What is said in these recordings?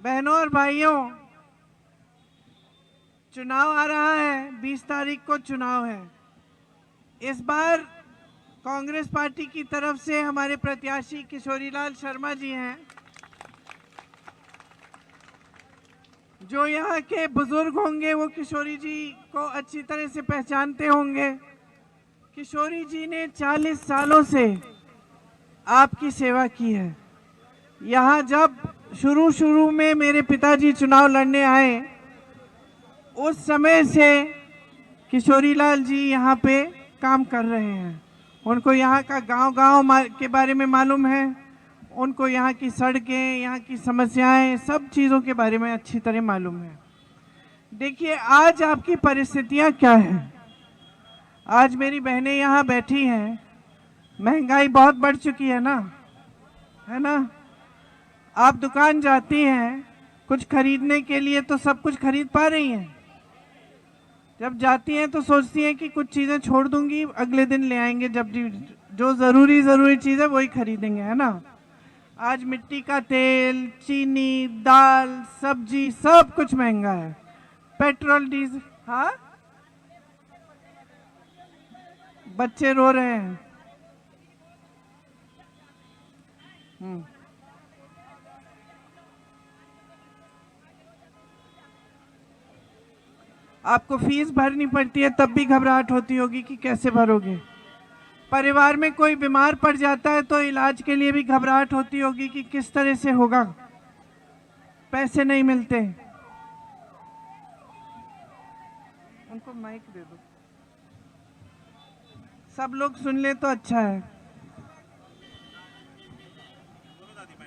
बहनों और भाइयों, चुनाव आ रहा है। 20 तारीख को चुनाव है। इस बार कांग्रेस पार्टी की तरफ से हमारे प्रत्याशी किशोरीलाल शर्मा जी हैं, जो यहाँ के बुजुर्ग होंगे वो किशोरी जी को अच्छी तरह से पहचानते होंगे। किशोरी जी ने 40 सालों से आपकी सेवा की है। यहाँ जब शुरू में मेरे पिताजी चुनाव लड़ने आए, उस समय से किशोरीलाल जी यहाँ पे काम कर रहे हैं। उनको यहाँ का गांव के बारे में मालूम है, उनको यहाँ की सड़कें, यहाँ की समस्याएं, सब चीज़ों के बारे में अच्छी तरह मालूम है। देखिए आज आपकी परिस्थितियाँ क्या हैं। आज मेरी बहनें यहाँ बैठी हैं, महंगाई बहुत बढ़ चुकी है ना। आप दुकान जाती हैं कुछ खरीदने के लिए तो सब कुछ खरीद पा रही हैं। जब जाती हैं तो सोचती हैं कि कुछ चीज़ें छोड़ दूंगी, अगले दिन ले आएंगे, जब जो ज़रूरी चीज़ है वही खरीदेंगे, है ना। आज मिट्टी का तेल, चीनी, दाल, सब्जी सब कुछ महंगा है। Petrol, diesel. हाँ, बच्चे रो रहे हैं। आपको फीस भरनी पड़ती है, तब भी घबराहट होती होगी कि कैसे भरोगे। परिवार में कोई बीमार पड़ जाता है तो इलाज के लिए भी घबराहट होती होगी कि किस तरह से होगा, पैसे नहीं मिलते। उनको माइक दे दो, सब लोग सुन ले तो अच्छा है।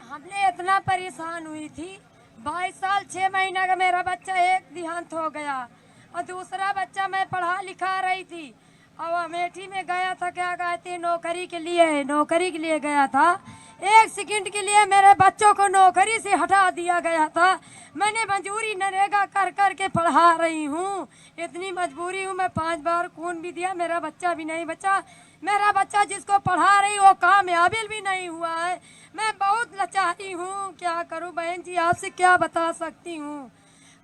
हमने इतना परेशान हुई थी। 22 साल 6 महीना का मेरा बच्चा एक देहांत हो गया और दूसरा बच्चा मैं पढ़ा लिखा रही थी और अमेठी में गया था, क्या कहते हैं, नौकरी के लिए गया था। 1 सेकंड के लिए मेरे बच्चों को नौकरी से हटा दिया गया था। मैंने मजबूरी नरेगा कर के पढ़ा रही हूँ। इतनी मजबूरी हूँ, मैं 5 बार खून भी दिया, मेरा बच्चा भी नहीं बचा। मेरा बच्चा जिसको पढ़ा रही वो कामयाबिल भी नहीं हुआ है। मैं बहुत लाचारी हूँ, क्या करूँ बहन जी, आपसे क्या बता सकती हूँ।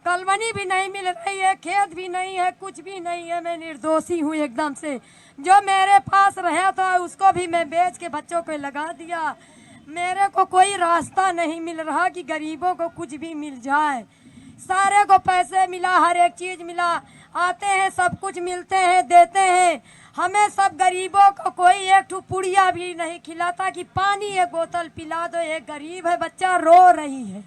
कलमनी भी नहीं मिल रही है, खेत भी नहीं है, कुछ भी नहीं है। मैं निर्दोषी हूँ एकदम से। जो मेरे पास रहा था उसको भी मैं बेच के बच्चों को लगा दिया। मेरे को कोई रास्ता नहीं मिल रहा कि गरीबों को कुछ भी मिल जाए। सारे को पैसे मिला, हर एक चीज मिला, आते हैं सब कुछ मिलते हैं, देते हैं। हमें सब गरीबों को कोई एक ठू पुड़िया भी नहीं खिलाता कि पानी एक बोतल पिला दो। एक गरीब है, बच्चा रो रही है,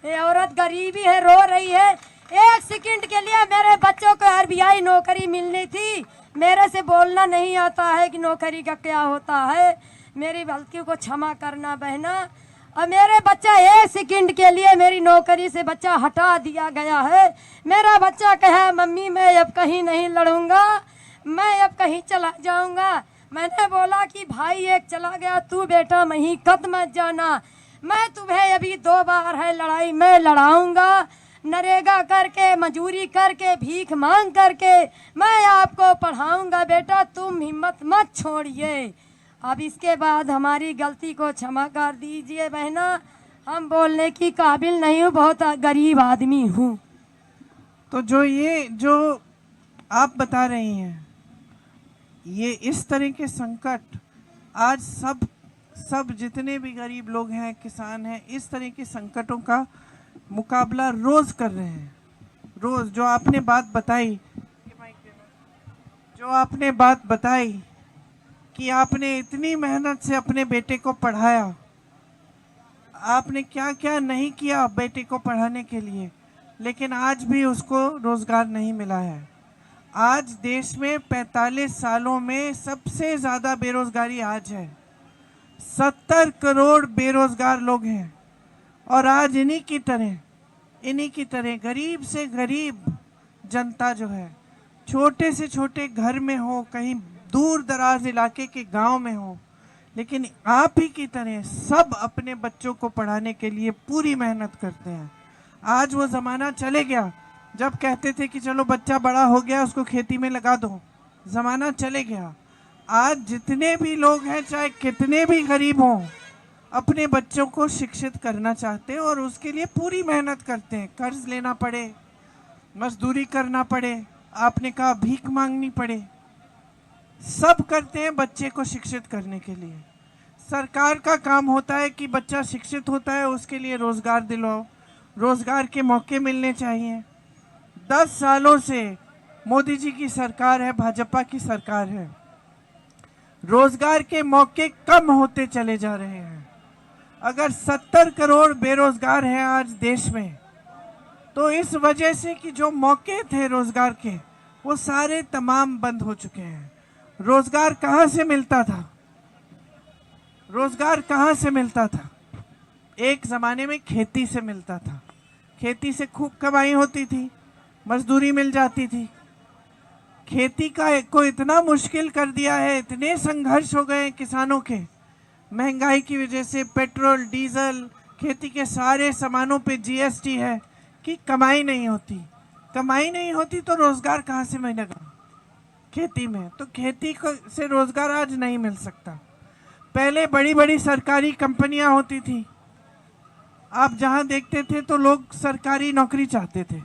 ये औरत गरीबी है, रो रही है। 1 सेकंड के लिए मेरे बच्चों को RBI नौकरी मिलनी थी। मेरे से बोलना नहीं आता है कि नौकरी का क्या होता है। मेरी गलतियों को क्षमा करना बहना। और मेरे बच्चा 1 सेकंड के लिए मेरी नौकरी से बच्चा हटा दिया गया है। मेरा बच्चा कहे मम्मी मैं अब कहीं नहीं लड़ूंगा, मैं अब कहीं चला जाऊंगा। मैंने बोला कि भाई एक चला गया, तू बेटा वहीं कद मत जाना। मैं तुम्हें अभी 2 बार है लड़ाई, मैं लड़ाऊंगा। नरेगा करके, मजूरी करके, भीख मांग करके मैं आपको पढ़ाऊंगा। बेटा तुम हिम्मत मत छोड़िए। अब इसके बाद हमारी गलती को क्षमा कर दीजिए बहना। हम बोलने की काबिल नहीं हूँ, बहुत गरीब आदमी हूँ। तो जो आप बता रही हैं, ये इस तरह के संकट आज सब जितने भी गरीब लोग हैं, किसान हैं, इस तरह के संकटों का मुकाबला रोज कर रहे हैं। रोज जो आपने बात बताई कि आपने इतनी मेहनत से अपने बेटे को पढ़ाया, आपने क्या क्या नहीं किया बेटे को पढ़ाने के लिए, लेकिन आज भी उसको रोजगार नहीं मिला है। आज देश में 45 सालों में सबसे ज़्यादा बेरोजगारी आज है। 70 करोड़ बेरोजगार लोग हैं। और आज इन्हीं की तरह गरीब से गरीब जनता जो है, छोटे से छोटे घर में हो, कहीं दूर दराज इलाके के गांव में हो, लेकिन आप ही की तरह सब अपने बच्चों को पढ़ाने के लिए पूरी मेहनत करते हैं। आज वो ज़माना चले गया जब कहते थे कि चलो बच्चा बड़ा हो गया उसको खेती में लगा दो। ज़माना चले गया। आज जितने भी लोग हैं, चाहे कितने भी गरीब हों, अपने बच्चों को शिक्षित करना चाहते हैं और उसके लिए पूरी मेहनत करते हैं। कर्ज लेना पड़े, मजदूरी करना पड़े, आपने कहा भीख मांगनी पड़े, सब करते हैं बच्चे को शिक्षित करने के लिए। सरकार का काम होता है कि बच्चा शिक्षित होता है उसके लिए रोजगार दिलाओ, रोजगार के मौके मिलने चाहिए। 10 सालों से मोदी जी की सरकार है, भाजपा की सरकार है, रोजगार के मौके कम होते चले जा रहे हैं। अगर 70 करोड़ बेरोजगार हैं आज देश में, तो इस वजह से कि जो मौके थे रोजगार के वो सारे तमाम बंद हो चुके हैं। रोजगार कहाँ से मिलता था? रोजगार कहाँ से मिलता था? एक ज़माने में खेती से मिलता था, खेती से खूब कमाई होती थी, मजदूरी मिल जाती थी। खेती को इतना मुश्किल कर दिया है, इतने संघर्ष हो गए किसानों के महंगाई की वजह से, पेट्रोल डीजल खेती के सारे सामानों पे जीएसटी है कि कमाई नहीं होती। कमाई नहीं होती तो रोजगार कहाँ से मिलेगा? खेती में। तो खेती से रोजगार आज नहीं मिल सकता। पहले बड़ी बड़ी सरकारी कंपनियां होती थी, आप जहां देखते थे तो लोग सरकारी नौकरी चाहते थे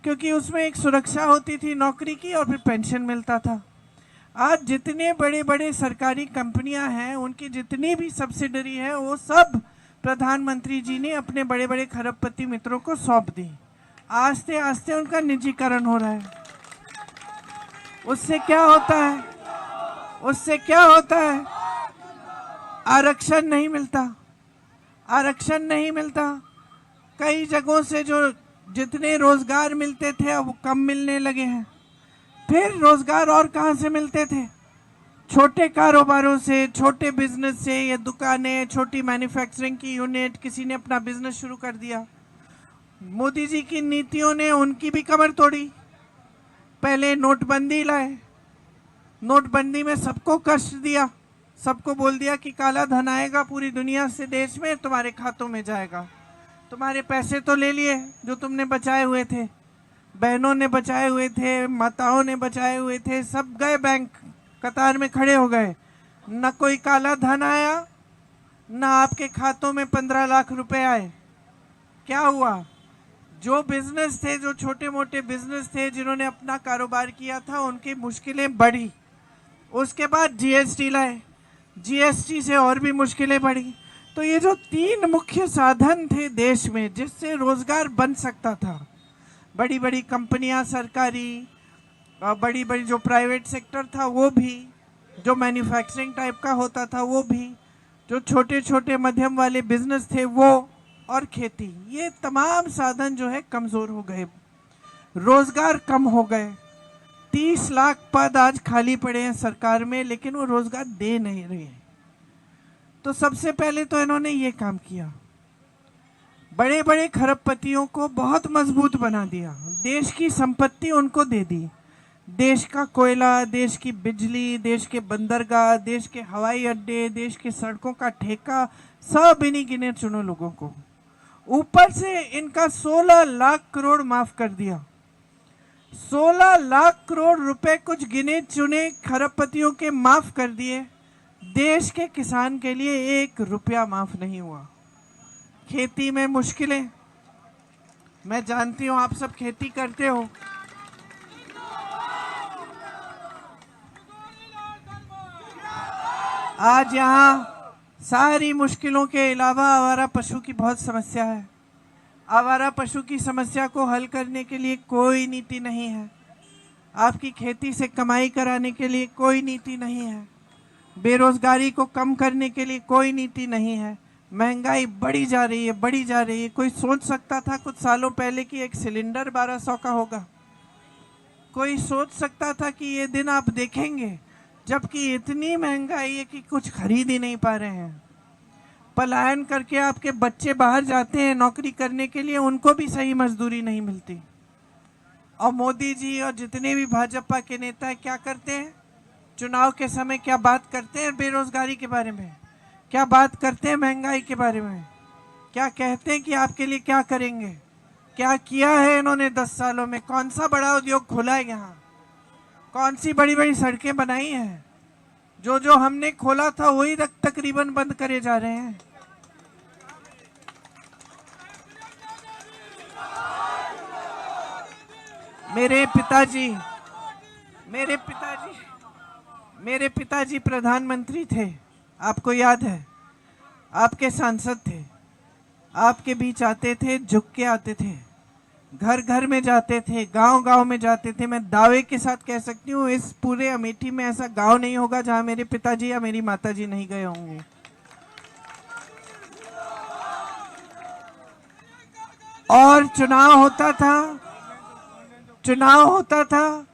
क्योंकि उसमें एक सुरक्षा होती थी नौकरी की और फिर पेंशन मिलता था। आज जितने बड़े बड़े सरकारी कंपनियां हैं उनकी जितनी भी सब्सिडरी है वो सब प्रधानमंत्री जी ने अपने बड़े बड़े खरबपति मित्रों को सौंप दी। आस्ते आस्ते उनका निजीकरण हो रहा है। उससे क्या होता है? उससे क्या होता है? आरक्षण नहीं मिलता, आरक्षण नहीं मिलता। कई जगहों से जो जितने रोजगार मिलते थे अब कम मिलने लगे हैं। फिर रोजगार और कहाँ से मिलते थे? छोटे कारोबारों से, छोटे बिजनेस से, ये दुकानें, छोटी मैन्युफैक्चरिंग की यूनिट, किसी ने अपना बिजनेस शुरू कर दिया। मोदी जी की नीतियों ने उनकी भी कमर तोड़ी। पहले नोटबंदी लाए, नोटबंदी में सबको कष्ट दिया, सबको बोल दिया कि काला धन आएगा पूरी दुनिया से देश में, तुम्हारे खातों में जाएगा। तुम्हारे पैसे तो ले लिए जो तुमने बचाए हुए थे, बहनों ने बचाए हुए थे, माताओं ने बचाए हुए थे, सब गए बैंक कतार में खड़े हो गए। न कोई काला धन आया, न आपके खातों में 15 लाख रुपए आए। क्या हुआ? जो बिजनेस थे, जो छोटे मोटे बिजनेस थे, जिन्होंने अपना कारोबार किया था, उनकी मुश्किलें बढ़ी। उसके बाद जीएसटी लाए, जीएसटी से और भी मुश्किलें बढ़ी। तो ये जो 3 मुख्य साधन थे देश में जिससे रोजगार बन सकता था, बड़ी बड़ी कंपनियां सरकारी, बड़ी बड़ी जो प्राइवेट सेक्टर था वो भी, जो मैन्युफैक्चरिंग टाइप का होता था वो भी, जो छोटे छोटे मध्यम वाले बिजनेस थे वो, और खेती, ये तमाम साधन जो है कमजोर हो गए, रोजगार कम हो गए। 30 लाख पद आज खाली पड़े हैं सरकार में, लेकिन वो रोजगार दे नहीं रहे हैं। तो सबसे पहले तो इन्होंने ये काम किया, बड़े बड़े खरबपतियों को बहुत मजबूत बना दिया, देश की संपत्ति उनको दे दी। देश का कोयला, देश की बिजली, देश के बंदरगाह, देश के हवाई अड्डे, देश के सड़कों का ठेका सब इन्हीं गिने चुने लोगों को। ऊपर से इनका 16 लाख करोड़ माफ कर दिया। 16 लाख करोड़ रुपए कुछ गिने चुने खरबपतियों के माफ कर दिए। देश के किसान के लिए 1 रुपया माफ नहीं हुआ। खेती में मुश्किलें, मैं जानती हूं आप सब खेती करते हो। आज यहाँ सारी मुश्किलों के अलावा आवारा पशु की बहुत समस्या है। आवारा पशु की समस्या को हल करने के लिए कोई नीति नहीं है। आपकी खेती से कमाई कराने के लिए कोई नीति नहीं है। बेरोजगारी को कम करने के लिए कोई नीति नहीं है। महंगाई बढ़ी जा रही है, बढ़ी जा रही है। कोई सोच सकता था कुछ सालों पहले कि एक सिलेंडर 1200 का होगा? कोई सोच सकता था कि ये दिन आप देखेंगे जबकि इतनी महंगाई है कि कुछ खरीद ही नहीं पा रहे हैं। पलायन करके आपके बच्चे बाहर जाते हैं नौकरी करने के लिए, उनको भी सही मजदूरी नहीं मिलती। और मोदी जी और जितने भी भाजपा के नेता क्या करते हैं? चुनाव के समय क्या बात करते हैं? बेरोजगारी के बारे में क्या बात करते हैं? महंगाई के बारे में क्या कहते हैं कि आपके लिए क्या करेंगे? क्या किया है इन्होंने 10 सालों में? कौन सा बड़ा उद्योग खोला है यहाँ? कौन सी बड़ी बड़ी सड़कें बनाई हैं? जो हमने खोला था वही तकरीबन बंद करे जा रहे हैं। मेरे पिताजी प्रधानमंत्री थे, आपको याद है? आपके सांसद थे, आपके बीच आते थे, झुक के आते थे, घर घर में जाते थे, गांव गांव में जाते थे। मैं दावे के साथ कह सकती हूँ इस पूरे अमेठी में ऐसा गांव नहीं होगा जहां मेरे पिताजी या मेरी माताजी नहीं गए होंगे। और चुनाव होता था,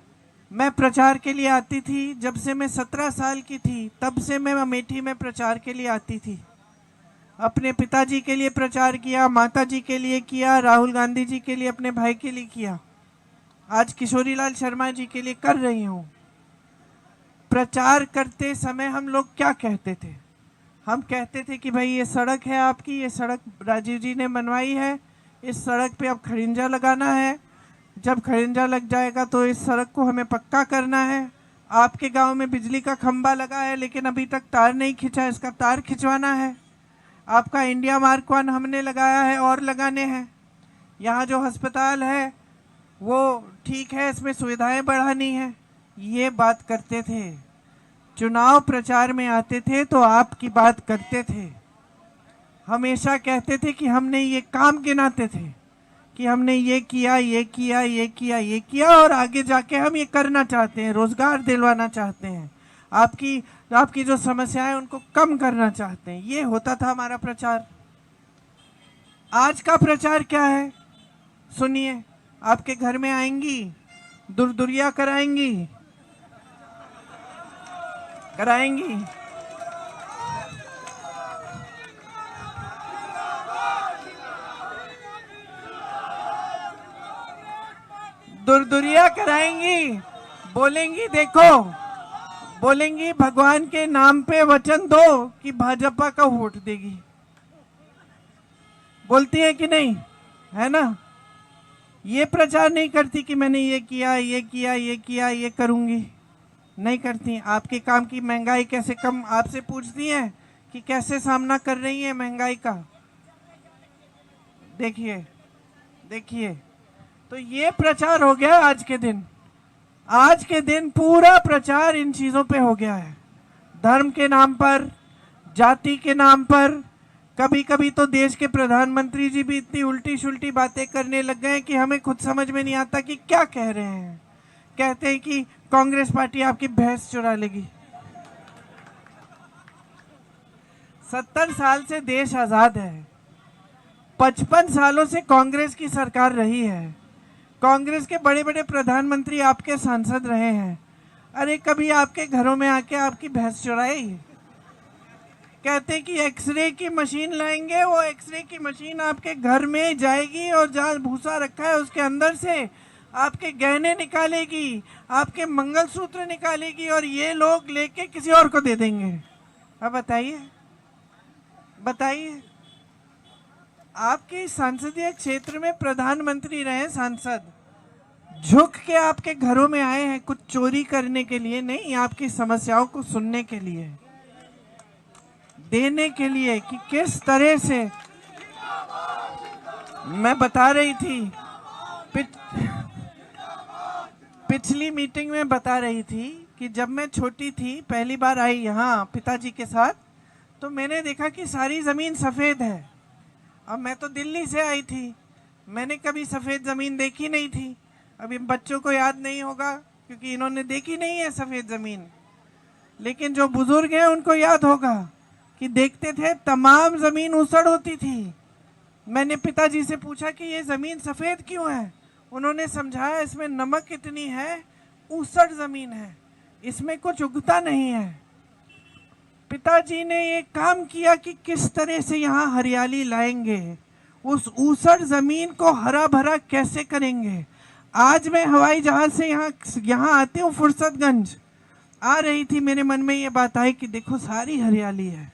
मैं प्रचार के लिए आती थी। जब से मैं 17 साल की थी तब से मैं अमेठी में प्रचार के लिए आती थी। अपने पिताजी के लिए प्रचार किया, माताजी के लिए किया, राहुल गांधी जी के लिए, अपने भाई के लिए किया, आज किशोरी लाल शर्मा जी के लिए कर रही हूँ। प्रचार करते समय हम लोग क्या कहते थे? हम कहते थे कि भाई ये सड़क है आपकी, ये सड़क राजीव जी ने बनवाई है, इस सड़क पे अब खड़िंजा लगाना है, जब खड़िंजा लग जाएगा तो इस सड़क को हमें पक्का करना है। आपके गांव में बिजली का खंबा लगा है लेकिन अभी तक तार नहीं खिंचा, इसका तार खिंचवाना है। आपका इंडिया मार्क 1 हमने लगाया है और लगाने हैं। यहाँ जो अस्पताल है वो ठीक है, इसमें सुविधाएं बढ़ानी है। ये बात करते थे। चुनाव प्रचार में आते थे तो आपकी बात करते थे। हमेशा कहते थे कि हमने ये काम गिनाते थे कि हमने ये किया, ये किया, ये किया, ये किया, और आगे जाके हम ये करना चाहते हैं, रोजगार दिलवाना चाहते हैं, आपकी जो समस्याएं उनको कम करना चाहते हैं। ये होता था हमारा प्रचार। आज का प्रचार क्या है सुनिए। आपके घर में आएंगी, दुर्दुरिया कराएंगी। दुर्दुरिया कराएंगी, बोलेंगी भगवान के नाम पे वचन दो कि भाजपा का वोट देगी। बोलती है कि नहीं, है ना? ये प्रचार नहीं करती कि मैंने ये किया, ये किया, ये किया, ये करूंगी, नहीं करती। आपके काम की महंगाई कैसे कम, आपसे पूछती हैं कि कैसे सामना कर रही है महंगाई का। देखिए तो ये प्रचार हो गया आज के दिन पूरा प्रचार इन चीजों पे हो गया है। धर्म के नाम पर, जाति के नाम पर। कभी कभी तो देश के प्रधानमंत्री जी भी इतनी उल्टी शुल्टी बातें करने लग गए कि हमें खुद समझ में नहीं आता कि क्या कह रहे हैं। कहते हैं कि कांग्रेस पार्टी आपकी भैंस चुरा लेगी। 70 साल से देश आजाद है, 55 सालों से कांग्रेस की सरकार रही है, कांग्रेस के बड़े बड़े प्रधानमंत्री आपके सांसद रहे हैं। अरे कभी आपके घरों में आके आपकी भैंस चुराई? कहते कि एक्सरे की मशीन लाएंगे, वो एक्सरे की मशीन आपके घर में जाएगी और जहाँ भूसा रखा है उसके अंदर से आपके गहने निकालेगी, आपके मंगलसूत्र निकालेगी, और ये लोग लेके किसी और को दे देंगे। अब बताइए आपके संसदीय क्षेत्र में प्रधानमंत्री रहे सांसद, झुक के आपके घरों में आए हैं कुछ चोरी करने के लिए नहीं, आपकी समस्याओं को सुनने के लिए, देने के लिए कि किस तरह से। मैं बता रही थी पिछली मीटिंग में बता रही थी कि जब मैं छोटी थी, पहली बार आई यहाँ पिताजी के साथ, तो मैंने देखा कि सारी ज़मीन सफ़ेद है। अब मैं तो दिल्ली से आई थी, मैंने कभी सफ़ेद ज़मीन देखी नहीं थी। अभी बच्चों को याद नहीं होगा क्योंकि इन्होंने देखी नहीं है सफ़ेद ज़मीन, लेकिन जो बुज़ुर्ग हैं उनको याद होगा कि देखते थे तमाम ज़मीन ऊसड़ होती थी। मैंने पिताजी से पूछा कि ये ज़मीन सफ़ेद क्यों है? उन्होंने समझाया इसमें नमक इतनी है, ऊसड़ ज़मीन है, इसमें कुछ उगता नहीं है। पिताजी ने ये काम किया कि किस तरह से यहाँ हरियाली लाएंगे, उस ऊसड़ ज़मीन को हरा भरा कैसे करेंगे। आज मैं हवाई जहाज़ से यहाँ आती हूँ, फुर्सतगंज आ रही थी, मेरे मन में ये बात आई कि देखो सारी हरियाली है,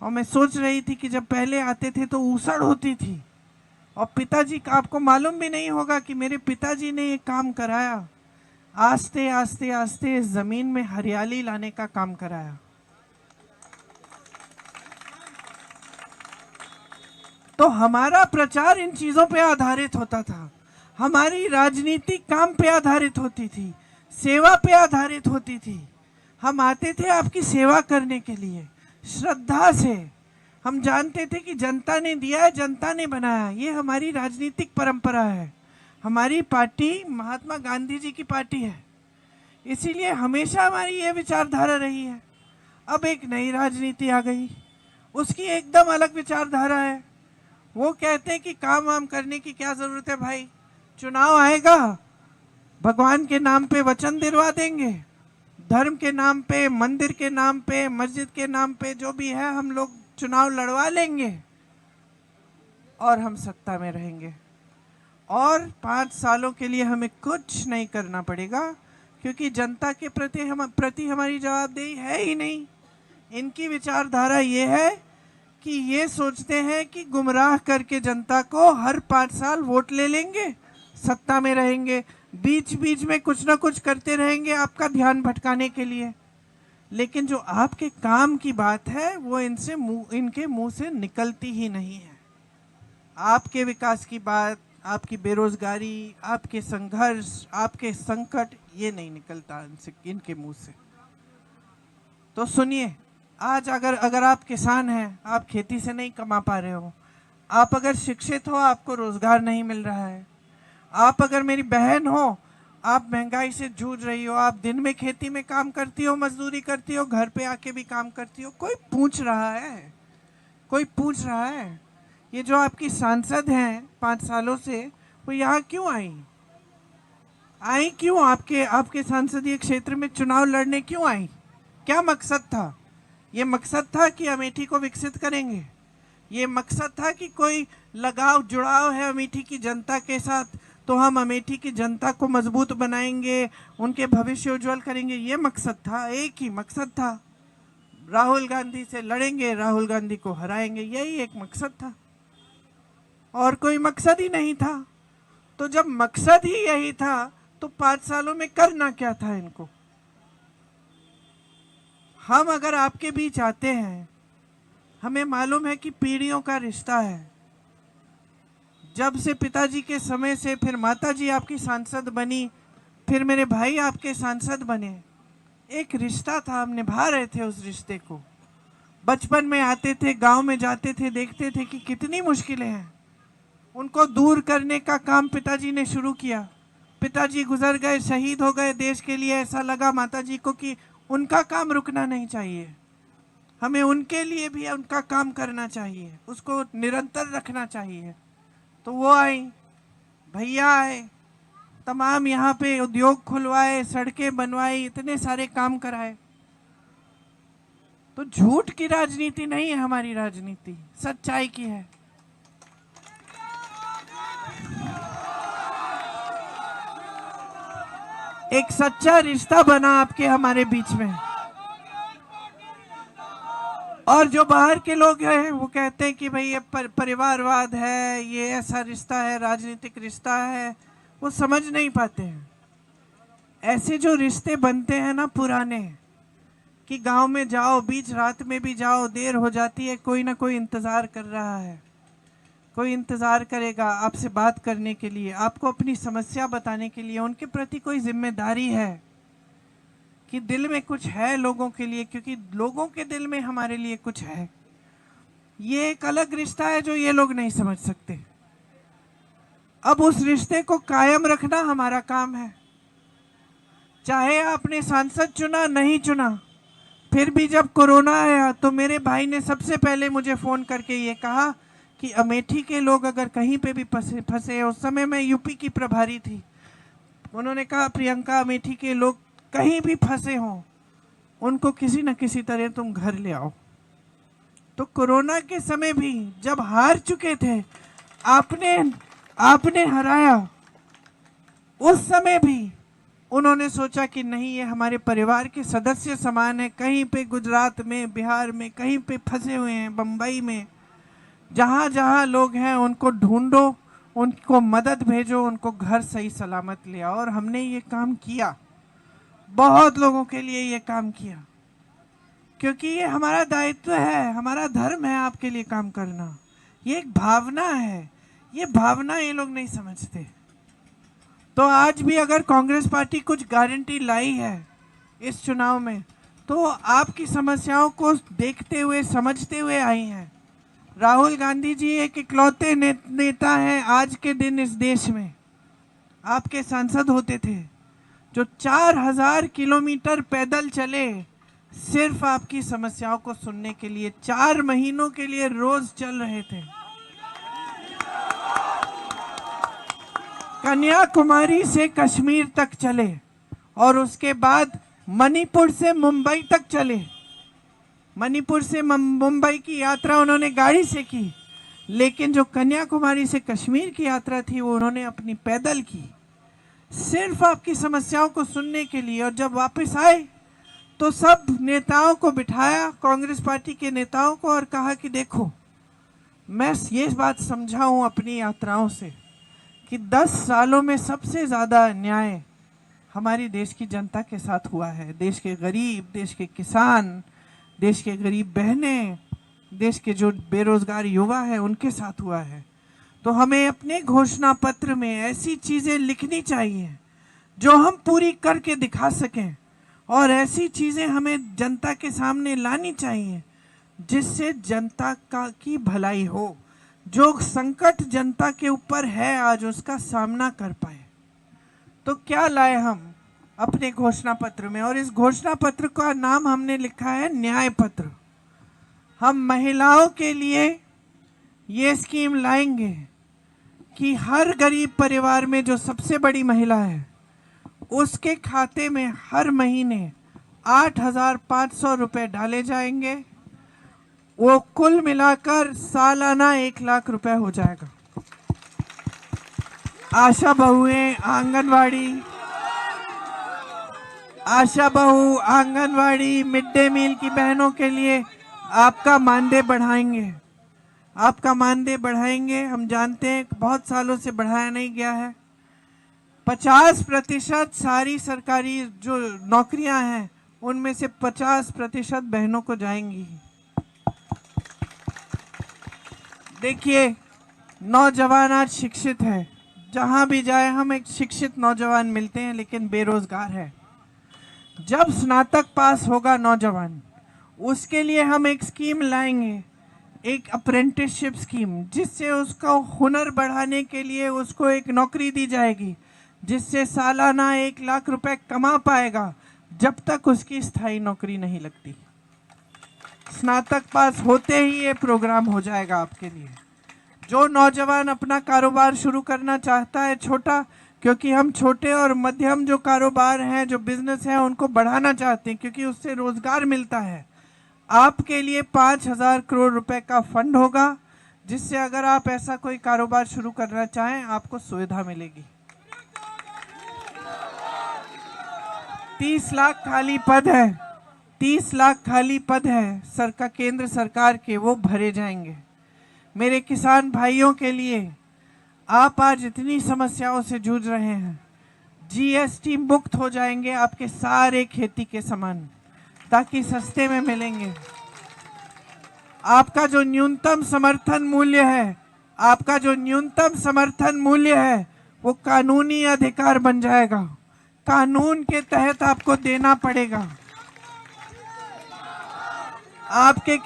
और मैं सोच रही थी कि जब पहले आते थे तो ऊसड़ होती थी, और पिताजी का आपको मालूम भी नहीं होगा कि मेरे पिताजी ने ये काम कराया, आस्ते आस्ते आस्ते इस ज़मीन में हरियाली लाने का काम कराया। तो हमारा प्रचार इन चीज़ों पे आधारित होता था। हमारी राजनीति काम पे आधारित होती थी, सेवा पे आधारित होती थी। हम आते थे आपकी सेवा करने के लिए श्रद्धा से। हम जानते थे कि जनता ने दिया है, जनता ने बनाया। ये हमारी राजनीतिक परंपरा है। हमारी पार्टी महात्मा गांधी जी की पार्टी है, इसीलिए हमेशा हमारी ये विचारधारा रही है। अब एक नई राजनीति आ गई, उसकी एकदम अलग विचारधारा है। वो कहते हैं कि काम वाम करने की क्या जरूरत है भाई, चुनाव आएगा, भगवान के नाम पे वचन दिलवा देंगे, धर्म के नाम पे, मंदिर के नाम पे, मस्जिद के नाम पे, जो भी है हम लोग चुनाव लड़वा लेंगे और हम सत्ता में रहेंगे। और 5 सालों के लिए हमें कुछ नहीं करना पड़ेगा, क्योंकि जनता के प्रति हमारी जवाबदेही है ही नहीं। इनकी विचारधारा ये है कि ये सोचते हैं कि गुमराह करके जनता को हर 5 साल वोट ले लेंगे, सत्ता में रहेंगे, बीच बीच में कुछ ना कुछ करते रहेंगे आपका ध्यान भटकाने के लिए। लेकिन जो आपके काम की बात है वो इनके मुंह से निकलती ही नहीं है। आपके विकास की बात, आपकी बेरोजगारी, आपके संघर्ष, आपके संकट, ये नहीं निकलता इनके मुंह से। तो सुनिए, आज अगर आप किसान हैं, आप खेती से नहीं कमा पा रहे हो, आप अगर शिक्षित हो, आपको रोजगार नहीं मिल रहा है, आप अगर मेरी बहन हो, आप महंगाई से जूझ रही हो, आप दिन में खेती में काम करती हो, मजदूरी करती हो, घर पे आके भी काम करती हो, कोई पूछ रहा है? कोई पूछ रहा है? ये जो आपकी सांसद हैं 5 सालों से, वो यहाँ क्यों आई क्यों? आपके संसदीय क्षेत्र में चुनाव लड़ने क्यों आई? क्या मकसद था? ये मकसद था कि अमेठी को विकसित करेंगे, ये मकसद था कि कोई लगाव जुड़ाव है अमेठी की जनता के साथ, तो हम अमेठी की जनता को मजबूत बनाएंगे, उनके भविष्य उज्जवल करेंगे। ये मकसद था, एक ही मकसद था, राहुल गांधी से लड़ेंगे, राहुल गांधी को हराएंगे, यही एक मकसद था, और कोई मकसद ही नहीं था। तो जब मकसद ही यही था तो 5 सालों में करना क्या था इनको? हम अगर आपके बीच आते हैं, हमें मालूम है कि पीढ़ियों का रिश्ता है। जब से पिताजी के समय से, फिर माताजी आपकी सांसद बनी, फिर मेरे भाई आपके सांसद बने, एक रिश्ता था, हम निभा रहे थे उस रिश्ते को। बचपन में आते थे, गांव में जाते थे, देखते थे कि कितनी मुश्किलें हैं, उनको दूर करने का काम पिताजी ने शुरू किया। पिताजी गुजर गए, शहीद हो गए देश के लिए, ऐसा लगा माताजी को कि उनका काम रुकना नहीं चाहिए, हमें उनके लिए भी उनका काम करना चाहिए, उसको निरंतर रखना चाहिए। तो वो आई, भैया आए, तमाम यहाँ पे उद्योग खुलवाए, सड़कें बनवाई, इतने सारे काम कराए। तो झूठ की राजनीति नहीं है हमारी राजनीति, सच्चाई की है। एक सच्चा रिश्ता बना आपके हमारे बीच में। और जो बाहर के लोग हैं वो कहते हैं कि भाई ये परिवारवाद है, ये ऐसा रिश्ता है, राजनीतिक रिश्ता है, वो समझ नहीं पाते हैं। ऐसे जो रिश्ते बनते हैं ना पुराने, कि गांव में जाओ, बीच रात में भी जाओ, देर हो जाती है, कोई ना कोई इंतज़ार कर रहा है, कोई इंतज़ार करेगा आपसे बात करने के लिए, आपको अपनी समस्या बताने के लिए, उनके प्रति कोई जिम्मेदारी है कि दिल में कुछ है लोगों के लिए, क्योंकि लोगों के दिल में हमारे लिए कुछ है। ये एक अलग रिश्ता है जो ये लोग नहीं समझ सकते। अब उस रिश्ते को कायम रखना हमारा काम है। चाहे आपने सांसद चुना, नहीं चुना, फिर भी जब कोरोना आया तो मेरे भाई ने सबसे पहले मुझे फ़ोन करके ये कहा कि अमेठी के लोग अगर कहीं पे भी फंसे, उस समय मैं यूपी की प्रभारी थी, उन्होंने कहा प्रियंका, अमेठी के लोग कहीं भी फंसे हों, उनको किसी न किसी तरह तुम घर ले आओ। तो कोरोना के समय भी जब हार चुके थे, आपने हराया, उस समय भी उन्होंने सोचा कि नहीं, ये हमारे परिवार के सदस्य समान है। कहीं पे गुजरात में, बिहार में, कहीं पे फंसे हुए हैं, बम्बई में, जहाँ जहाँ लोग हैं उनको ढूंढो, उनको मदद भेजो, उनको घर सही सलामत ले आओ। और हमने ये काम किया, बहुत लोगों के लिए ये काम किया, क्योंकि ये हमारा दायित्व है, हमारा धर्म है आपके लिए काम करना। ये एक भावना है, ये भावना ये लोग नहीं समझते। तो आज भी अगर कांग्रेस पार्टी कुछ गारंटी लाई है इस चुनाव में, तो आपकी समस्याओं को देखते हुए समझते हुए आई हैं। राहुल गांधी जी एक इकलौते नेता हैं आज के दिन इस देश में, आपके सांसद होते थे, जो 4000 किलोमीटर पैदल चले सिर्फ आपकी समस्याओं को सुनने के लिए। 4 महीनों के लिए रोज चल रहे थे। कन्याकुमारी से कश्मीर तक चले और उसके बाद मणिपुर से मुंबई तक चले। मणिपुर से मुंबई की यात्रा उन्होंने गाड़ी से की, लेकिन जो कन्याकुमारी से कश्मीर की यात्रा थी वो उन्होंने अपनी पैदल की, सिर्फ आपकी समस्याओं को सुनने के लिए। और जब वापस आए तो सब नेताओं को बिठाया, कांग्रेस पार्टी के नेताओं को, और कहा कि देखो, मैं ये बात समझा हूं अपनी यात्राओं से कि 10 सालों में सबसे ज़्यादा अन्याय हमारी देश की जनता के साथ हुआ है। देश के गरीब, देश के किसान, देश के गरीब बहनें, देश के जो बेरोजगार युवा हैं उनके साथ हुआ है। तो हमें अपने घोषणा पत्र में ऐसी चीज़ें लिखनी चाहिए जो हम पूरी करके दिखा सकें, और ऐसी चीज़ें हमें जनता के सामने लानी चाहिए जिससे जनता की भलाई हो। जो संकट जनता के ऊपर है आज, उसका सामना कर पाए। तो क्या लाए हम अपने घोषणा पत्र में, और इस घोषणा पत्र का नाम हमने लिखा है न्याय पत्र। हम महिलाओं के लिए ये स्कीम लाएंगे कि हर गरीब परिवार में जो सबसे बड़ी महिला है उसके खाते में हर महीने 8,500 रुपए डाले जाएंगे। वो कुल मिलाकर सालाना 1 लाख रुपए हो जाएगा। आशा बहुएं, आंगनवाड़ी, मिड डे मील की बहनों के लिए आपका मानदेय बढ़ाएंगे। आपका मानदेय बढ़ाएंगे। हम जानते हैं बहुत सालों से बढ़ाया नहीं गया है। 50% सारी सरकारी जो नौकरियां हैं उनमें से 50% बहनों को जाएंगी। देखिए, नौजवान आज शिक्षित है, जहां भी जाए हम एक शिक्षित नौजवान मिलते हैं, लेकिन बेरोजगार है। जब स्नातक पास होगा नौजवान, उसके लिए हम एक स्कीम लाएंगे, एक अप्रेंटिसशिप स्कीम, जिससे उसका हुनर बढ़ाने के लिए उसको एक नौकरी दी जाएगी, जिससे सालाना 1 लाख रुपए कमा पाएगा जब तक उसकी स्थायी नौकरी नहीं लगती। स्नातक पास होते ही ये प्रोग्राम हो जाएगा आपके लिए। जो नौजवान अपना कारोबार शुरू करना चाहता है छोटा, क्योंकि हम छोटे और मध्यम जो कारोबार हैं, जो बिजनेस हैं, उनको बढ़ाना चाहते हैं क्योंकि उससे रोजगार मिलता है। आपके लिए 5,000 करोड़ रुपए का फंड होगा, जिससे अगर आप ऐसा कोई कारोबार शुरू करना चाहें आपको सुविधा मिलेगी। 30 लाख खाली पद है, 30 लाख खाली पद है सरकार, केंद्र सरकार के, वो भरे जाएंगे। मेरे किसान भाइयों के लिए, आप आज इतनी समस्याओं से जूझ रहे हैं, जीएसटी मुक्त हो जाएंगे आपके सारे खेती के सामान, ताकि सस्ते में मिलेंगे। आपका जो न्यूनतम समर्थन मूल्य है, आपका जो न्यूनतम समर्थन मूल्य है, वो कानूनी अधिकार बन जाएगा। कानून के तहत आपको देना पड़ेगा। आपके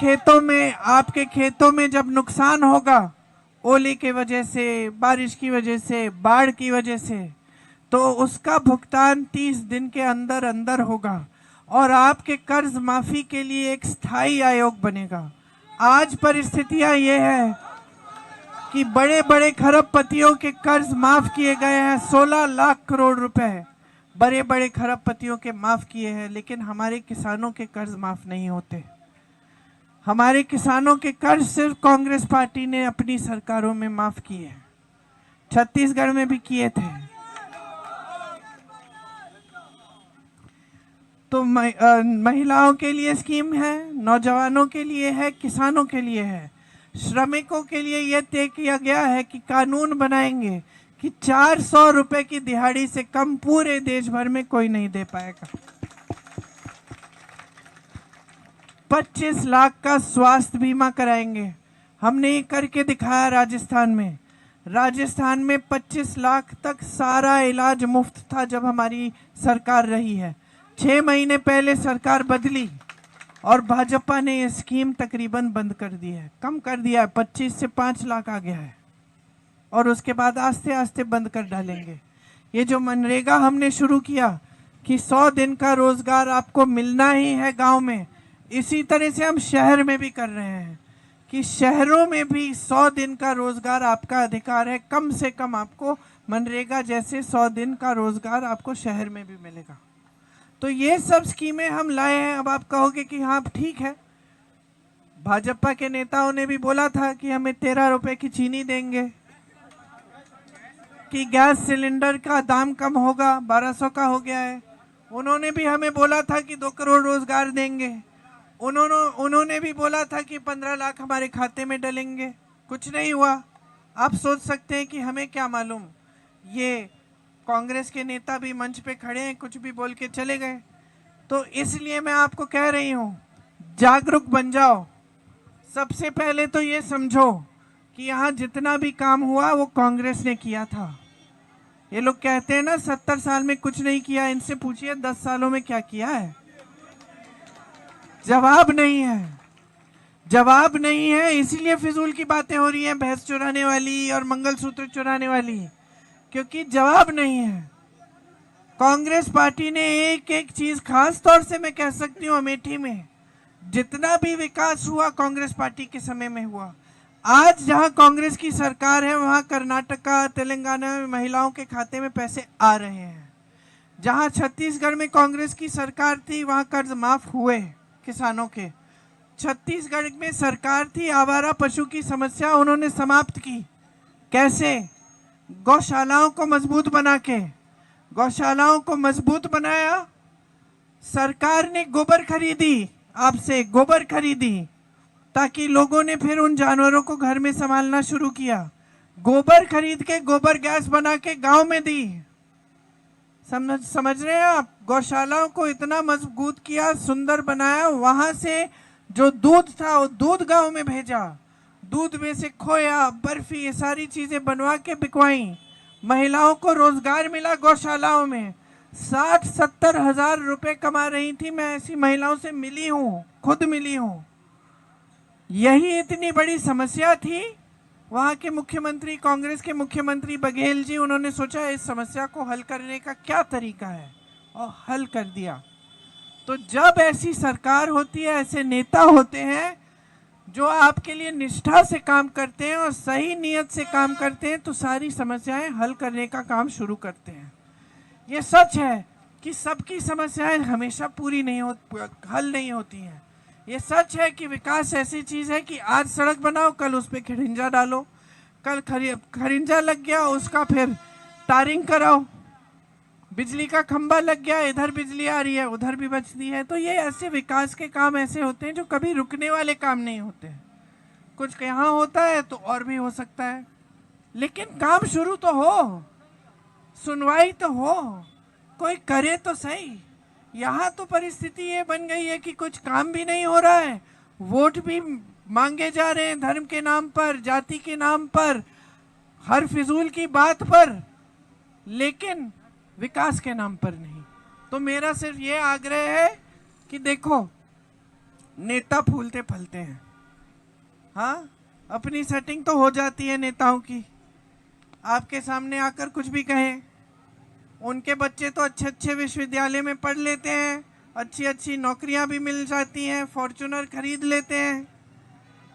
खेतों में जब नुकसान होगा, ओले की वजह से, बारिश की वजह से, बाढ़ की वजह से, तो उसका भुगतान 30 दिन के अंदर अंदर होगा, और आपके कर्ज माफी के लिए एक स्थायी आयोग बनेगा। आज परिस्थितियां ये है कि बड़े बड़े खरबपतियों के कर्ज माफ किए गए हैं। 16 लाख करोड़ रुपए बड़े बड़े खरबपतियों के माफ किए हैं, लेकिन हमारे किसानों के कर्ज माफ नहीं होते। हमारे किसानों के कर्ज सिर्फ कांग्रेस पार्टी ने अपनी सरकारों में माफ किए हैं, छत्तीसगढ़ में भी किए थे। तो महिलाओं के लिए स्कीम है, नौजवानों के लिए है, किसानों के लिए है। श्रमिकों के लिए यह तय किया गया है कि कानून बनाएंगे कि 400 रुपए की दिहाड़ी से कम पूरे देश भर में कोई नहीं दे पाएगा। 25 लाख का स्वास्थ्य बीमा कराएंगे। हमने ये करके दिखाया राजस्थान में। राजस्थान में 25 लाख तक सारा इलाज मुफ्त था जब हमारी सरकार रही है। 6 महीने पहले सरकार बदली और भाजपा ने ये स्कीम तकरीबन बंद कर दी है, कम कर दिया है, 25 से 5 लाख आ गया है और उसके बाद आस्ते आस्ते बंद कर डालेंगे। ये जो मनरेगा हमने शुरू किया कि 100 दिन का रोजगार आपको मिलना ही है गांव में, इसी तरह से हम शहर में भी कर रहे हैं कि शहरों में भी 100 दिन का रोजगार आपका अधिकार है। कम से कम आपको मनरेगा जैसे 100 दिन का रोजगार आपको शहर में भी मिलेगा। तो ये सब स्कीमें हम लाए हैं। अब आप कहोगे कि हाँ ठीक है, भाजपा के नेताओं ने भी बोला था कि हमें 13 रुपए की चीनी देंगे, कि गैस सिलेंडर का दाम कम होगा, 1200 का हो गया है। उन्होंने भी हमें बोला था कि 2 करोड़ रोजगार देंगे। उन्होंने भी बोला था कि 15 लाख हमारे खाते में डलेंगे। कुछ नहीं हुआ। आप सोच सकते हैं कि हमें क्या मालूम, ये कांग्रेस के नेता भी मंच पे खड़े हैं, कुछ भी बोल के चले गए। तो इसलिए मैं आपको कह रही हूँ, जागरूक बन जाओ। सबसे पहले तो ये समझो कि यहाँ जितना भी काम हुआ वो कांग्रेस ने किया था। ये लोग कहते हैं ना 70 साल में कुछ नहीं किया, इनसे पूछिए 10 सालों में क्या किया है। जवाब नहीं है, जवाब नहीं है। इसीलिए फिजूल की बातें हो रही हैं, भैंस चुराने वाली और मंगलसूत्र चुराने वाली, क्योंकि जवाब नहीं है। कांग्रेस पार्टी ने एक एक चीज, खास तौर से मैं कह सकती हूँ अमेठी में जितना भी विकास हुआ कांग्रेस पार्टी के समय में हुआ। आज जहां कांग्रेस की सरकार है वहां कर्नाटका, तेलंगाना में महिलाओं के खाते में पैसे आ रहे हैं। जहां छत्तीसगढ़ में कांग्रेस की सरकार थी वहां कर्ज माफ हुए किसानों के। छत्तीसगढ़ में सरकार थी, आवारा पशु की समस्या उन्होंने समाप्त की। कैसे? गौशालाओं को मजबूत बना के, गौशालाओं को मजबूत बनाया। सरकार ने गोबर खरीदी, आपसे गोबर खरीदी, ताकि लोगों ने फिर उन जानवरों को घर में संभालना शुरू किया। गोबर खरीद के गोबर गैस बना के गांव में दी। समझ रहे हैं आप? गौशालाओं को इतना मजबूत किया, सुंदर बनाया। वहां से जो दूध था वो दूध गांव में भेजा। दूध में से खोया, बर्फी, ये सारी चीजें बनवा के बिकवाई। महिलाओं को रोजगार मिला गौशालाओं में। 60-70 हजार रुपए कमा रही थी। मैं ऐसी महिलाओं से मिली हूँ, खुद मिली हूँ। यही इतनी बड़ी समस्या थी। वहाँ के मुख्यमंत्री, कांग्रेस के मुख्यमंत्री बघेल जी, उन्होंने सोचा इस समस्या को हल करने का क्या तरीका है और हल कर दिया। तो जब ऐसी सरकार होती है, ऐसे नेता होते हैं जो आपके लिए निष्ठा से काम करते हैं और सही नियत से काम करते हैं, तो सारी समस्याएं हल करने का काम शुरू करते हैं। ये सच है कि सबकी समस्याएं हमेशा पूरी नहीं हल नहीं होती हैं। ये सच है कि विकास ऐसी चीज है कि आज सड़क बनाओ, कल उस पर खरिंजा डालो, कल खरिंजा लग गया उसका फिर टारिंग कराओ, बिजली का खंबा लग गया, इधर बिजली आ रही है उधर भी बचती है। तो ये ऐसे विकास के काम ऐसे होते हैं जो कभी रुकने वाले काम नहीं होते। कुछ यहाँ होता है तो और भी हो सकता है, लेकिन काम शुरू तो हो, सुनवाई तो हो, कोई करे तो सही। यहाँ तो परिस्थिति ये बन गई है कि कुछ काम भी नहीं हो रहा है, वोट भी मांगे जा रहे हैं धर्म के नाम पर, जाति के नाम पर, हर फिजूल की बात पर, लेकिन विकास के नाम पर नहीं। तो मेरा सिर्फ ये आग्रह है कि देखो, नेता फूलते फलते हैं। हाँ, अपनी सेटिंग तो हो जाती है नेताओं की, आपके सामने आकर कुछ भी कहें। उनके बच्चे तो अच्छे अच्छे विश्वविद्यालय में पढ़ लेते हैं, अच्छी अच्छी नौकरियां भी मिल जाती हैं, फॉर्च्यूनर खरीद लेते हैं,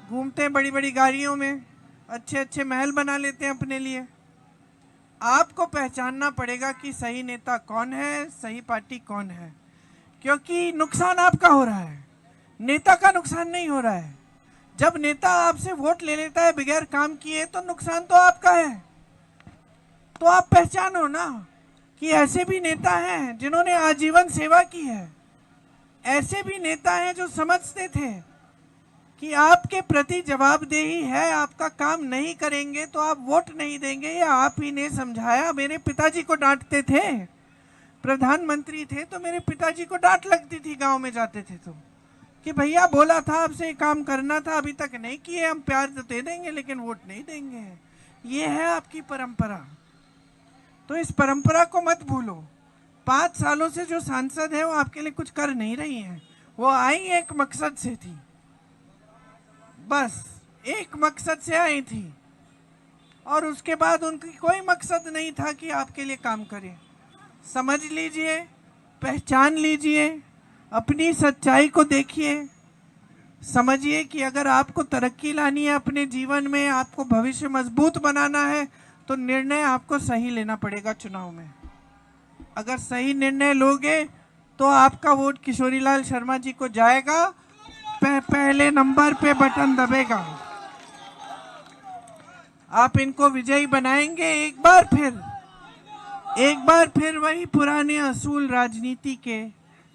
घूमते हैं बड़ी बड़ी गाड़ियों में, अच्छे अच्छे महल बना लेते हैं अपने लिए। आपको पहचानना पड़ेगा कि सही नेता कौन है, सही पार्टी कौन है, क्योंकि नुकसान आपका हो रहा है, नेता का नुकसान नहीं हो रहा है। जब नेता आपसे वोट ले लेता है बगैर काम किए तो नुकसान तो आपका है। तो आप पहचानो ना कि ऐसे भी नेता हैं जिन्होंने आजीवन सेवा की है, ऐसे भी नेता हैं जो समझते थे कि आपके प्रति जवाबदेही है, आपका काम नहीं करेंगे तो आप वोट नहीं देंगे। या आप ही ने समझाया। मेरे पिताजी को डांटते थे, प्रधानमंत्री थे तो मेरे पिताजी को डांट लगती थी गांव में जाते थे तो, कि भैया बोला था आपसे काम करना था, अभी तक नहीं किए, हम प्यार तो दे देंगे लेकिन वोट नहीं देंगे। ये है आपकी परंपरा। तो इस परंपरा को मत भूलो। 5 सालों से जो सांसद है वो आपके लिए कुछ कर नहीं रही हैं। वो आई एक मकसद से थी, बस एक मकसद से आई थी, और उसके बाद उनकी कोई मकसद नहीं था कि आपके लिए काम करें। समझ लीजिए, पहचान लीजिए, अपनी सच्चाई को देखिए, समझिए कि अगर आपको तरक्की लानी है अपने जीवन में, आपको भविष्य मजबूत बनाना है, तो निर्णय आपको सही लेना पड़ेगा चुनाव में। अगर सही निर्णय लोगे तो आपका वोट किशोरीलाल शर्मा जी को जाएगा, पहले नंबर पे बटन दबेगा। आप इनको विजयी बनाएंगे एक बार फिर वही पुराने असूल राजनीति के,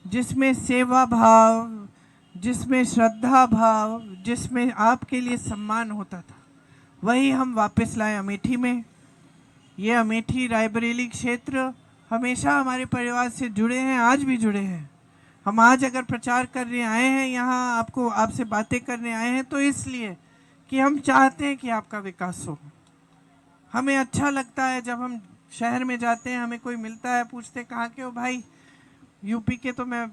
जिसमें सेवा भाव, जिसमें श्रद्धा भाव, जिसमें आपके लिए सम्मान होता था, वही हम वापस लाए अमेठी में। ये अमेठी रायबरेली क्षेत्र हमेशा हमारे परिवार से जुड़े हैं, आज भी जुड़े हैं। हम आज अगर प्रचार करने आए हैं यहाँ, आपसे बातें करने आए हैं, तो इसलिए कि हम चाहते हैं कि आपका विकास हो। हमें अच्छा लगता है जब हम शहर में जाते हैं, हमें कोई मिलता है, पूछते कहाँ के हो भाई, यूपी के, तो मैं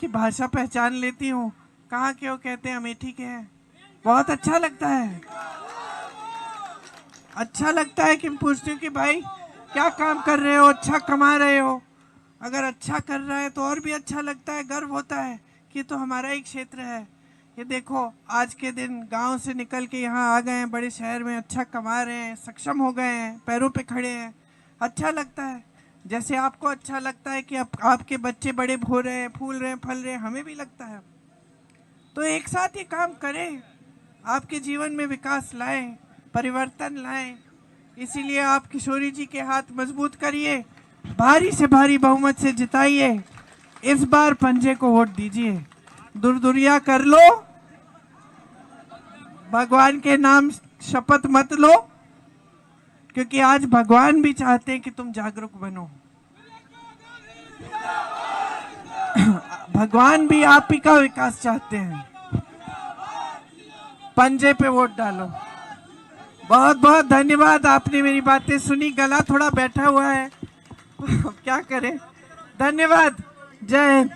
की भाषा पहचान लेती हूँ। कहाँ के हो, कहते हैं अमेठी के हैं। बहुत अच्छा लगता है, अच्छा लगता है कि हम पूछते हैं कि भाई क्या काम कर रहे हो, अच्छा कमा रहे हो। अगर अच्छा कर रहा है तो और भी अच्छा लगता है, गर्व होता है कि तो हमारा ही क्षेत्र है। ये देखो, आज के दिन गांव से निकल के यहाँ आ गए हैं, बड़े शहर में अच्छा कमा रहे हैं, सक्षम हो गए हैं, पैरों पे खड़े हैं। अच्छा लगता है, जैसे आपको अच्छा लगता है कि आपके बच्चे बड़े हो रहे हैं, फूल रहे हैं, फल रहे हैं, हमें भी लगता है। तो एक साथ ये काम करें, आपके जीवन में विकास लाएं, परिवर्तन लाएं। इसीलिए आप किशोरी जी के हाथ मजबूत करिए, भारी से भारी बहुमत से जिताइए, इस बार पंजे को वोट दीजिए। दुरदुरिया कर लो, भगवान के नाम शपथ मत लो, क्योंकि आज भगवान भी चाहते हैं कि तुम जागरूक बनो। भगवान भी आप ही का विकास चाहते हैं। पंजे पे वोट डालो। बहुत बहुत धन्यवाद, आपने मेरी बातें सुनी। गला थोड़ा बैठा हुआ है, क्या करें। धन्यवाद, जय हिंद।